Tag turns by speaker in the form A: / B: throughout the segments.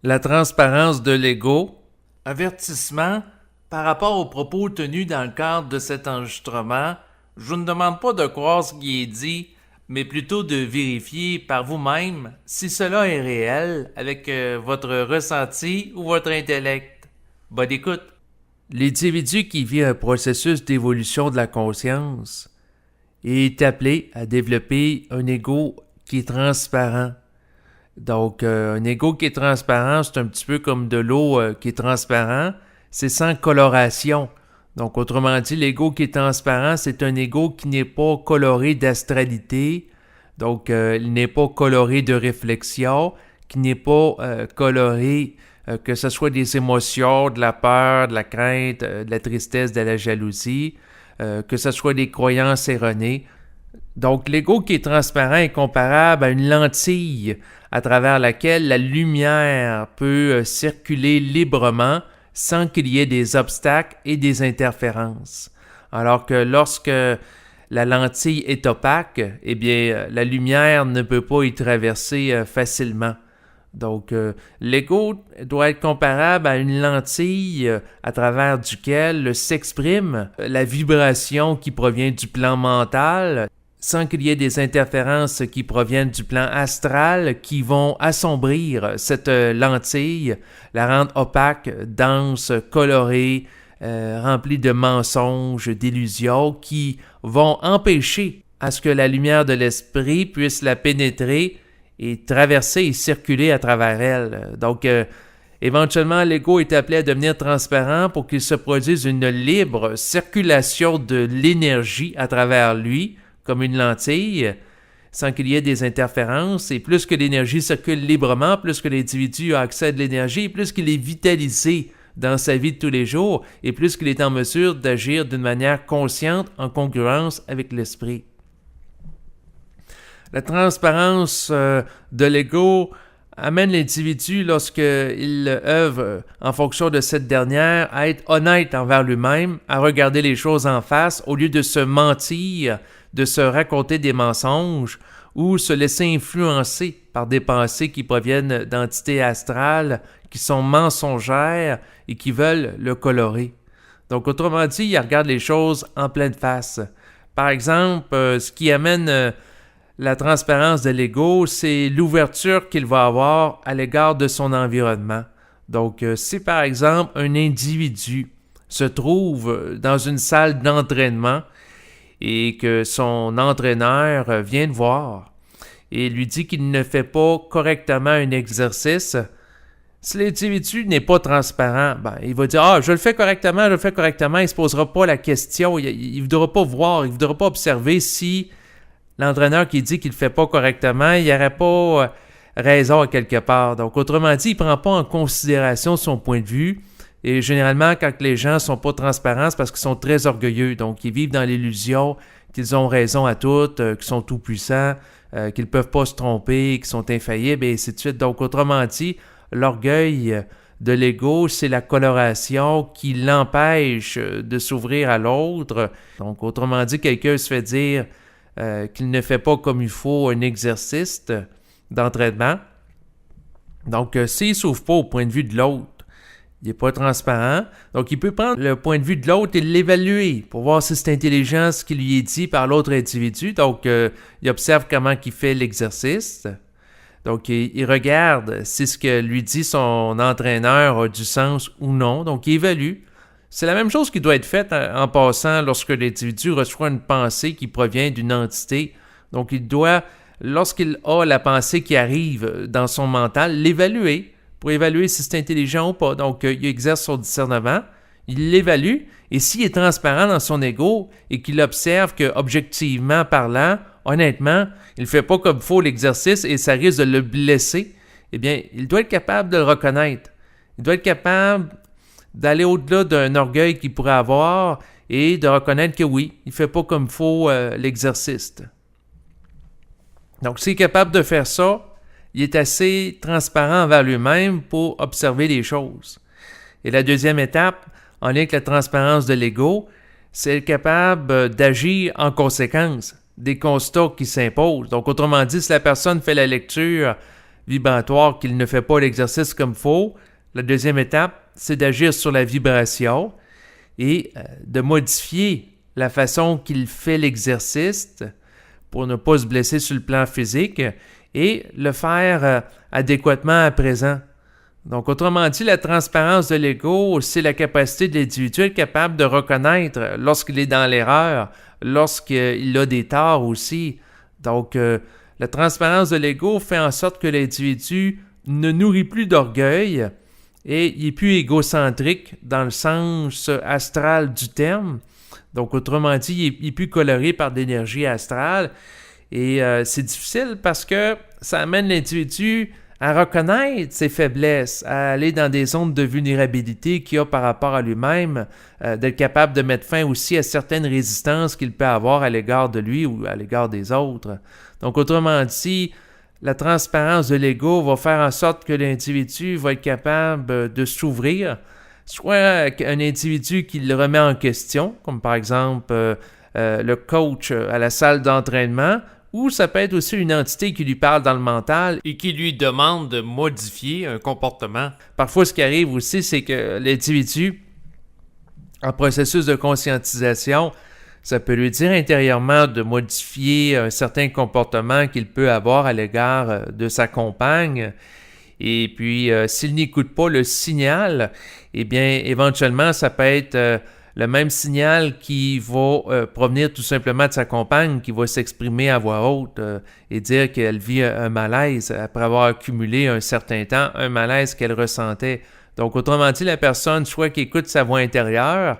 A: La transparence de l'ego. Avertissement. Par rapport aux propos tenus dans le cadre de cet enregistrement, je vous ne demande pas de croire ce qui est dit, mais plutôt de vérifier par vous-même si cela est réel avec votre ressenti ou votre intellect. Bonne écoute. L'individu qui vit un processus d'évolution de la conscience est appelé à développer un ego qui est transparent. Donc, un ego qui est transparent, c'est un petit peu comme de l'eau qui est transparent, c'est sans coloration. Donc, autrement dit, l'ego qui est transparent, c'est un ego qui n'est pas coloré d'astralité, donc il n'est pas coloré de réflexion, qui n'est pas coloré que ce soit des émotions, de la peur, de la crainte, de la tristesse, de la jalousie, que ce soit des croyances erronées. Donc, l'ego qui est transparent est comparable à une lentille à travers laquelle la lumière peut circuler librement sans qu'il y ait des obstacles et des interférences. Alors que lorsque la lentille est opaque, eh bien, la lumière ne peut pas y traverser facilement. Donc, l'ego doit être comparable à une lentille à travers duquel s'exprime la vibration qui provient du plan mental, sans qu'il y ait des interférences qui proviennent du plan astral qui vont assombrir cette lentille, la rendre opaque, dense, colorée, remplie de mensonges, d'illusions qui vont empêcher à ce que la lumière de l'esprit puisse la pénétrer et traverser et circuler à travers elle. Donc, éventuellement, l'ego est appelé à devenir transparent pour qu'il se produise une libre circulation de l'énergie à travers lui, comme une lentille, sans qu'il y ait des interférences. Et plus que l'énergie circule librement, plus que l'individu a accès à de l'énergie, plus qu'il est vitalisé dans sa vie de tous les jours, et plus qu'il est en mesure d'agir d'une manière consciente en congruence avec l'esprit. La transparence de l'ego amène l'individu, lorsqu'il œuvre en fonction de cette dernière, à être honnête envers lui-même, à regarder les choses en face, au lieu de se mentir, de se raconter des mensonges ou se laisser influencer par des pensées qui proviennent d'entités astrales, qui sont mensongères et qui veulent le colorer. Donc, autrement dit, il regarde les choses en pleine face. Par exemple, ce qui amène la transparence de l'ego, c'est l'ouverture qu'il va avoir à l'égard de son environnement. Donc, si par exemple un individu se trouve dans une salle d'entraînement et que son entraîneur vient le voir et lui dit qu'il ne fait pas correctement un exercice, si l'individu n'est pas transparent, il va dire « Ah, je le fais correctement, il ne se posera pas la question, il ne voudra pas voir, il ne voudra pas observer si l'entraîneur qui dit qu'il ne le fait pas correctement, il n'y aurait pas raison à quelque part. » Donc, autrement dit, il ne prend pas en considération son point de vue. Et généralement, quand les gens ne sont pas transparents, c'est parce qu'ils sont très orgueilleux. Donc, ils vivent dans l'illusion qu'ils ont raison à tout, qu'ils sont tout-puissants, qu'ils ne peuvent pas se tromper, qu'ils sont infaillibles, et ainsi de suite. Donc, autrement dit, l'orgueil de l'ego, c'est la coloration qui l'empêche de s'ouvrir à l'autre. Donc, autrement dit, quelqu'un se fait dire qu'il ne fait pas comme il faut un exercice d'entraînement. Donc, s'il ne s'ouvre pas au point de vue de l'autre, il n'est pas transparent. Donc, il peut prendre le point de vue de l'autre et l'évaluer pour voir si c'est intelligent ce qui lui est dit par l'autre individu. Donc, il observe comment il fait l'exercice. Donc, il regarde si ce que lui dit son entraîneur a du sens ou non. Donc, il évalue. C'est la même chose qui doit être faite en passant lorsque l'individu reçoit une pensée qui provient d'une entité. Donc, il doit, lorsqu'il a la pensée qui arrive dans son mental, l'évaluer pour évaluer si c'est intelligent ou pas. Donc, il exerce son discernement, il l'évalue, et s'il est transparent dans son ego et qu'il observe que, objectivement parlant, honnêtement, il ne fait pas comme il faut l'exercice et ça risque de le blesser, eh bien, il doit être capable de le reconnaître. Il doit être capable d'aller au-delà d'un orgueil qu'il pourrait avoir et de reconnaître que oui, il ne fait pas comme il faut l'exercice. Donc, s'il est capable de faire ça, il est assez transparent envers lui-même pour observer les choses. Et la deuxième étape, en lien avec la transparence de l'ego, c'est être capable d'agir en conséquence des constats qui s'imposent. Donc, autrement dit, si la personne fait la lecture vibratoire qu'il ne fait pas l'exercice comme il faut, la deuxième étape, c'est d'agir sur la vibration et de modifier la façon qu'il fait l'exercice pour ne pas se blesser sur le plan physique et le faire adéquatement à présent. Donc, autrement dit, la transparence de l'ego, c'est la capacité de l'individu à être capable de reconnaître lorsqu'il est dans l'erreur, lorsqu'il a des torts aussi. Donc, la transparence de l'ego fait en sorte que l'individu ne nourrit plus d'orgueil et il est plus égocentrique dans le sens astral du terme. Donc, autrement dit, il est plus coloré par l'énergie astrale. Et c'est difficile parce que ça amène l'individu à reconnaître ses faiblesses, à aller dans des zones de vulnérabilité qu'il a par rapport à lui-même, d'être capable de mettre fin aussi à certaines résistances qu'il peut avoir à l'égard de lui ou à l'égard des autres. Donc, autrement dit, la transparence de l'ego va faire en sorte que l'individu va être capable de s'ouvrir, soit un individu qui le remet en question, comme par exemple le coach à la salle d'entraînement, ou ça peut être aussi une entité qui lui parle dans le mental et qui lui demande de modifier un comportement. Parfois, ce qui arrive aussi, c'est que l'individu, en processus de conscientisation, ça peut lui dire intérieurement de modifier un certain comportement qu'il peut avoir à l'égard de sa compagne. Et puis, s'il n'écoute pas le signal, eh bien, éventuellement, ça peut être le même signal qui va provenir tout simplement de sa compagne, qui va s'exprimer à voix haute et dire qu'elle vit un malaise après avoir accumulé un certain temps, un malaise qu'elle ressentait. Donc, autrement dit, la personne, soit qui écoute sa voix intérieure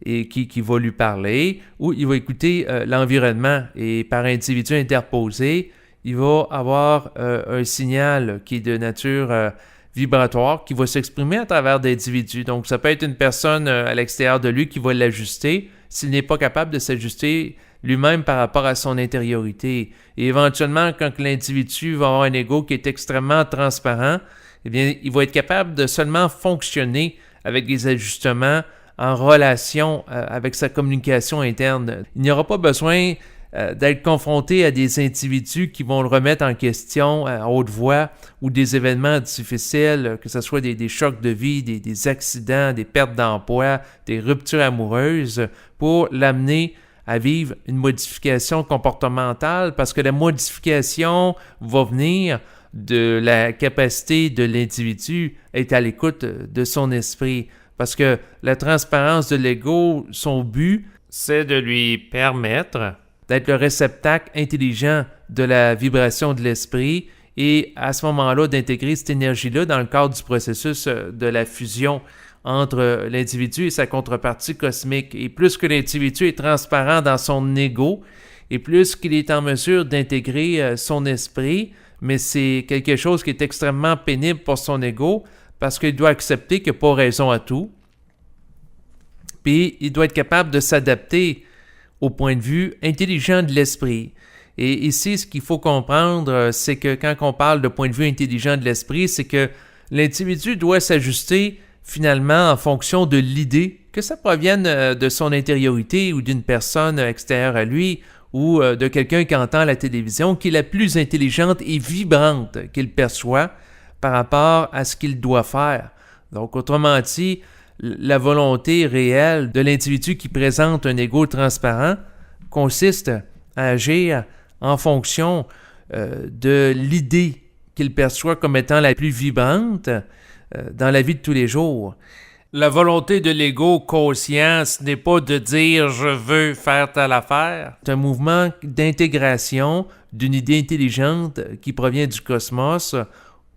A: et qui va lui parler, ou il va écouter l'environnement et par individu interposé, il va avoir un signal qui est de nature vibratoire qui va s'exprimer à travers d'individus. Donc, ça peut être une personne à l'extérieur de lui qui va l'ajuster s'il n'est pas capable de s'ajuster lui-même par rapport à son intériorité. Et éventuellement, quand l'individu va avoir un ego qui est extrêmement transparent, eh bien, il va être capable de seulement fonctionner avec des ajustements en relation avec sa communication interne. Il n'y aura pas besoin d'être confronté à des individus qui vont le remettre en question à haute voix ou des événements difficiles, que ce soit des chocs de vie, des accidents, des pertes d'emploi, des ruptures amoureuses, pour l'amener à vivre une modification comportementale, parce que la modification va venir de la capacité de l'individu à être à l'écoute de son esprit. Parce que la transparence de l'ego, son but, c'est de lui permettre d'être le réceptacle intelligent de la vibration de l'esprit et à ce moment-là d'intégrer cette énergie-là dans le cadre du processus de la fusion entre l'individu et sa contrepartie cosmique. Et plus que l'individu est transparent dans son ego, et plus qu'il est en mesure d'intégrer son esprit, mais c'est quelque chose qui est extrêmement pénible pour son ego parce qu'il doit accepter qu'il n'a pas raison à tout. Puis il doit être capable de s'adapter au point de vue intelligent de l'esprit. Et ici, ce qu'il faut comprendre, c'est que quand on parle de point de vue intelligent de l'esprit, c'est que l'individu doit s'ajuster finalement en fonction de l'idée, que ça provienne de son intériorité ou d'une personne extérieure à lui ou de quelqu'un qui entend la télévision, qui est la plus intelligente et vibrante qu'il perçoit par rapport à ce qu'il doit faire. Donc, autrement dit, la volonté réelle de l'individu qui présente un ego transparent consiste à agir en fonction de l'idée qu'il perçoit comme étant la plus vibrante dans la vie de tous les jours. La volonté de l'ego conscient, ce n'est pas de dire « je veux faire telle affaire ». C'est un mouvement d'intégration d'une idée intelligente qui provient du cosmos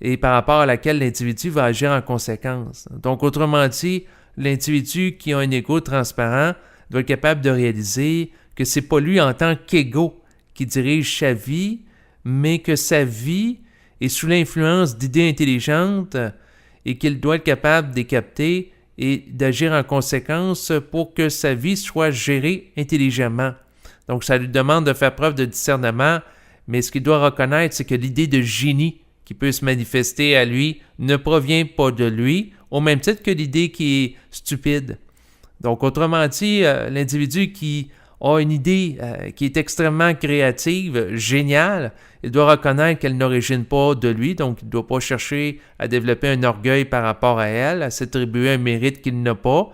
A: et par rapport à laquelle l'individu va agir en conséquence. Donc, autrement dit, l'individu qui a un ego transparent doit être capable de réaliser que c'est pas lui en tant qu'ego qui dirige sa vie, mais que sa vie est sous l'influence d'idées intelligentes et qu'il doit être capable de les capter et d'agir en conséquence pour que sa vie soit gérée intelligemment. Donc, ça lui demande de faire preuve de discernement, mais ce qu'il doit reconnaître, c'est que l'idée de génie qui peut se manifester à lui ne provient pas de lui, au même titre que l'idée qui est stupide. Donc, autrement dit, l'individu qui a une idée qui est extrêmement créative, géniale, il doit reconnaître qu'elle n'origine pas de lui, donc il ne doit pas chercher à développer un orgueil par rapport à elle, à s'attribuer un mérite qu'il n'a pas,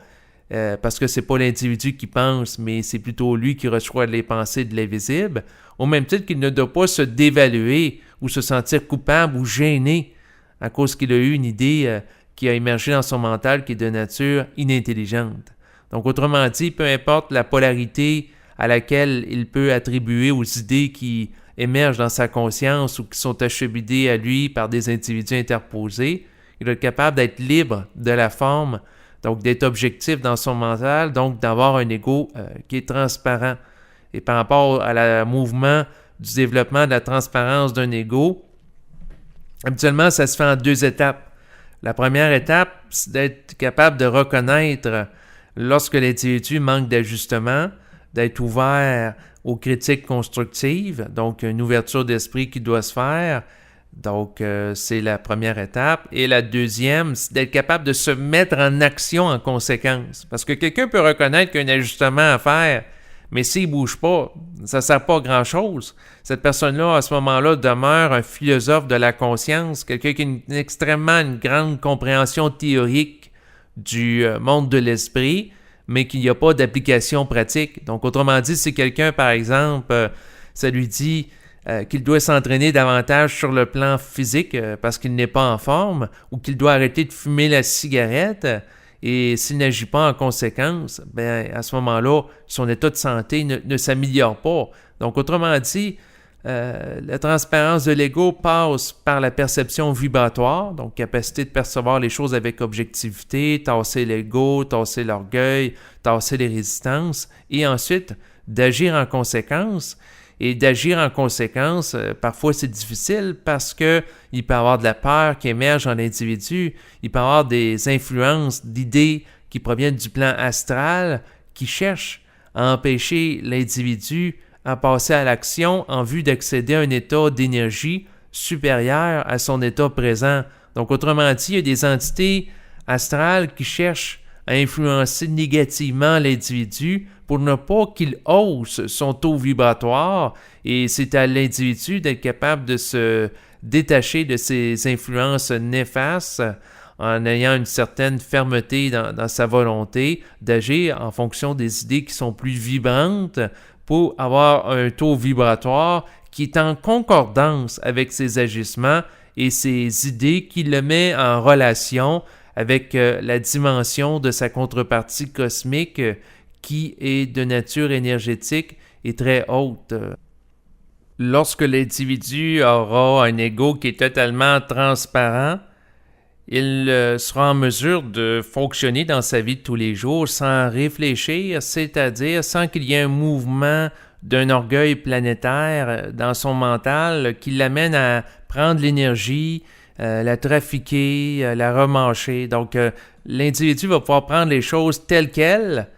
A: parce que c'est pas l'individu qui pense, mais c'est plutôt lui qui reçoit les pensées de l'invisible, au même titre qu'il ne doit pas se dévaluer ou se sentir coupable ou gêné à cause qu'il a eu une idée qui a émergé dans son mental qui est de nature inintelligente. Donc, autrement dit, peu importe la polarité à laquelle il peut attribuer aux idées qui émergent dans sa conscience ou qui sont acheminés à lui par des individus interposés, il doit être capable d'être libre de la forme, donc d'être objectif dans son mental, donc d'avoir un ego qui est transparent. Et par rapport au mouvement du développement de la transparence d'un ego, habituellement, ça se fait en 2 étapes. La première étape, c'est d'être capable de reconnaître lorsque l'individu manque d'ajustement, d'être ouvert aux critiques constructives, donc une ouverture d'esprit qui doit se faire. Donc, c'est la première étape. Et la deuxième, c'est d'être capable de se mettre en action en conséquence. Parce que quelqu'un peut reconnaître qu'il y a un ajustement à faire, mais s'il ne bouge pas, ça ne sert pas à grand-chose. Cette personne-là, à ce moment-là, demeure un philosophe de la conscience, quelqu'un qui a une grande compréhension théorique du monde de l'esprit, mais qu'il n'y a pas d'application pratique. Donc, autrement dit, si quelqu'un, par exemple, ça lui dit qu'il doit s'entraîner davantage sur le plan physique parce qu'il n'est pas en forme, ou qu'il doit arrêter de fumer la cigarette, et s'il n'agit pas en conséquence, ben à ce moment-là, son état de santé ne s'améliore pas. Donc, autrement dit, la transparence de l'ego passe par la perception vibratoire, donc capacité de percevoir les choses avec objectivité, tasser l'ego, tasser l'orgueil, tasser les résistances, et ensuite d'agir en conséquence. Et d'agir en conséquence, parfois c'est difficile parce que il peut y avoir de la peur qui émerge en l'individu, il peut y avoir des influences, d'idées qui proviennent du plan astral qui cherchent à empêcher l'individu à passer à l'action en vue d'accéder à un état d'énergie supérieur à son état présent. Donc, autrement dit, il y a des entités astrales qui cherchent à influencer négativement l'individu pour ne pas qu'il hausse son taux vibratoire, et c'est à l'individu d'être capable de se détacher de ces influences néfastes en ayant une certaine fermeté dans sa volonté d'agir en fonction des idées qui sont plus vibrantes pour avoir un taux vibratoire qui est en concordance avec ses agissements et ses idées qui le met en relation avec la dimension de sa contrepartie cosmique qui est de nature énergétique et très haute. Lorsque l'individu aura un ego qui est totalement transparent, il sera en mesure de fonctionner dans sa vie de tous les jours sans réfléchir, c'est-à-dire sans qu'il y ait un mouvement d'un orgueil planétaire dans son mental qui l'amène à prendre l'énergie, la trafiquer, la remâcher. Donc, l'individu va pouvoir prendre les choses telles quelles,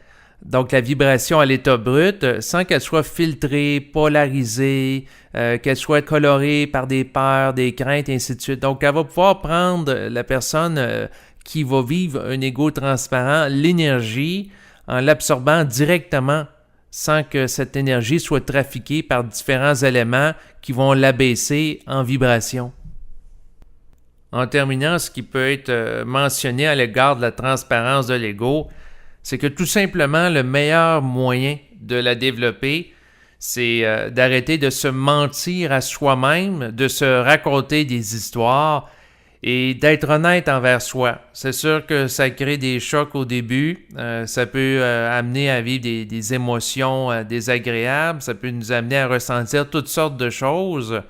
A: donc la vibration à l'état brut, sans qu'elle soit filtrée, polarisée, qu'elle soit colorée par des peurs, des craintes, et ainsi de suite. Donc, elle va pouvoir prendre la personne qui va vivre un ego transparent, l'énergie, en l'absorbant directement, sans que cette énergie soit trafiquée par différents éléments qui vont l'abaisser en vibration. En terminant, ce qui peut être mentionné à l'égard de la transparence de l'ego, c'est que tout simplement le meilleur moyen de la développer, c'est d'arrêter de se mentir à soi-même, de se raconter des histoires et d'être honnête envers soi. C'est sûr que ça crée des chocs au début, ça peut amener à vivre des émotions désagréables, ça peut nous amener à ressentir toutes sortes de choses,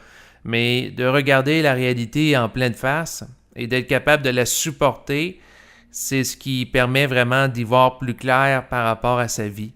A: mais de regarder la réalité en pleine face et d'être capable de la supporter, c'est ce qui permet vraiment d'y voir plus clair par rapport à sa vie.